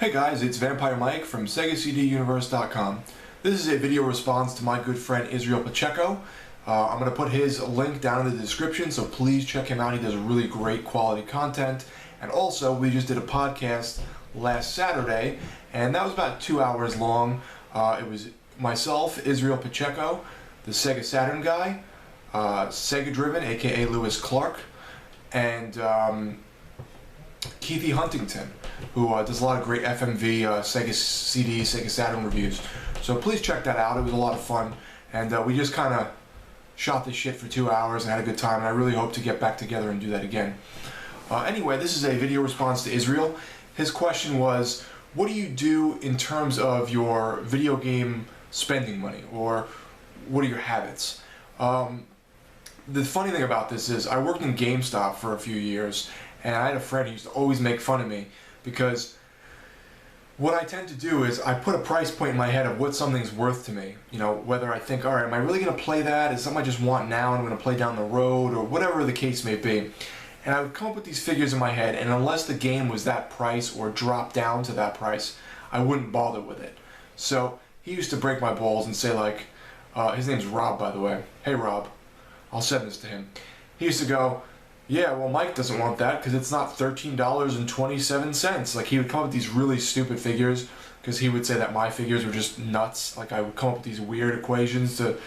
Hey guys, it's Vampire Mike from SegaCDUniverse.com. This is a video response to my good friend Israel Pacheco. I'm going to put his link down in the description, so please check him out. He does really great quality content. And also, we just did a podcast last Saturday, and that was about 2 hours long. It was myself, Israel Pacheco, the Sega Saturn guy, Sega Driven, aka Lewis Clark, and Keithy Huntington, who does a lot of great FMV, Sega CD, Sega Saturn reviews. So please check that out. It was a lot of fun, and we just kind of shot this shit for 2 hours and had a good time, and I really hope to get back together and do that again. Anyway, this is a video response to Israel. His question was, what do you do in terms of your video game spending money, or what are your habits? The funny thing about this is I worked in GameStop for a few years, and I had a friend who used to always make fun of me because what I tend to do is I put a price point in my head of what something's worth to me. You know, whether I think, alright, am I really going to play that? Is something I just want now and I'm going to play down the road, or whatever the case may be. And I would come up with these figures in my head, and unless the game was that price or dropped down to that price, I wouldn't bother with it. So he used to break my balls and say, like, his name's Rob, by the way. Hey Rob, I'll send this to him. He used to go, yeah, well, Mike doesn't want that because it's not $13.27. Like, he would come up with these really stupid figures because he would say that my figures were just nuts. Like, I would come up with these weird equations to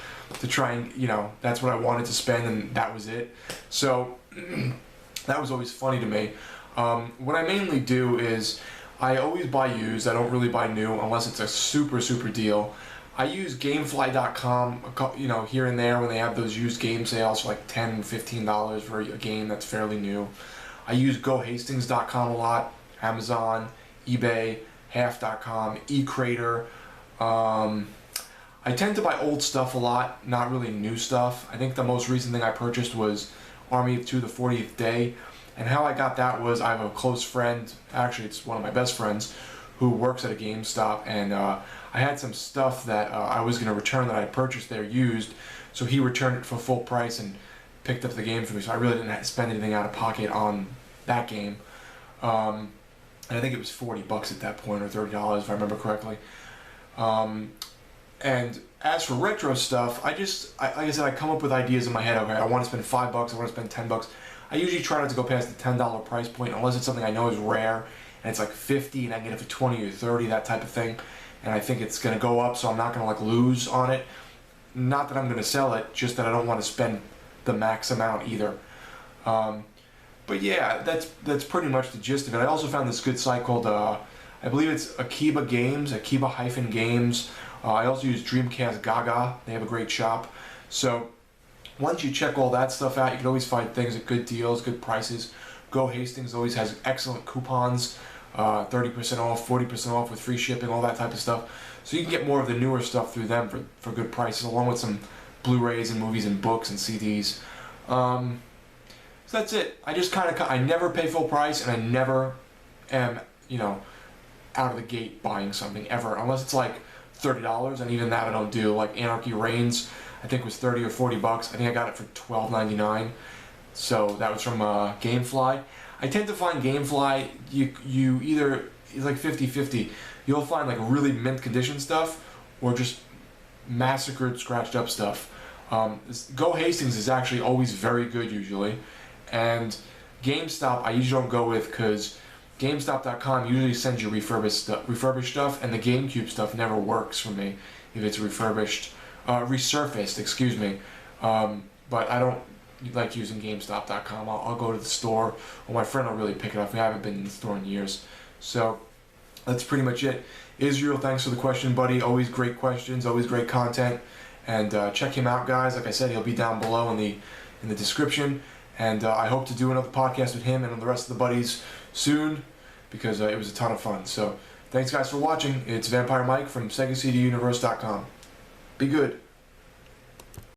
try and, you know, that's what I wanted to spend, and that was it. So that was always funny to me. What I mainly do is I always buy used. I don't really buy new unless it's a super, super deal. I use Gamefly.com, you know, here and there when they have those used game sales for like $10, $15 for a game that's fairly new. I use GoHastings.com a lot, Amazon, eBay, Half.com, eCrater. I tend to buy old stuff a lot, not really new stuff. I think the most recent thing I purchased was Army of Two, the 40th Day. And how I got that was I have a close friend, actually it's one of my best friends, who works at a GameStop, and I had some stuff that I was going to return that I purchased there used, so he returned it for full price and picked up the game for me, so I really didn't have to spend anything out of pocket on that game. And I think it was $40 at that point, or $30 if I remember correctly. And as for retro stuff, like I said, I come up with ideas in my head. Okay, I want to spend $5, I want to spend $10. I usually try not to go past the $10 price point unless it's something I know is rare and it's like 50 and I get it for 20 or 30, that type of thing, and I think it's going to go up, so I'm not going to like lose on it. Not that I'm going to sell it, just that I don't want to spend the max amount either. But yeah, that's pretty much the gist of it. I also found this good site called I believe it's Akiba Games, Akiba-Games. I also use Dreamcast Gaga. They have a great shop. So once you check all that stuff out, you can always find things at good deals, good prices. Go Hastings always has excellent coupons, 30% off, 40% off with free shipping, all that type of stuff. So you can get more of the newer stuff through them for good prices, along with some Blu-rays and movies and books and CDs. So that's it. I just I never pay full price, and I never am, you know, out of the gate buying something ever, unless it's like $30, and even that I don't do. Like Anarchy Reigns, I think was $30 or $40. I think I got it for $12.99. So that was from Gamefly. I tend to find Gamefly, you either, it's like 50-50. You'll find like really mint condition stuff, or just massacred, scratched up stuff. Go Hastings is actually always very good usually. And GameStop I usually don't go with because GameStop.com usually sends you refurbished stuff, and the GameCube stuff never works for me if it's resurfaced, excuse me. But I don't like using GameStop.com. I'll go to the store, or my friend will really pick it up. I haven't been in the store in years. So that's pretty much it. Israel, thanks for the question, buddy. Always great questions, always great content. And check him out, guys. Like I said, he'll be down below in the description. And I hope to do another podcast with him and the rest of the buddies soon, because it was a ton of fun. So thanks, guys, for watching. It's Vampire Mike from SegaCDUniverse.com. Be good.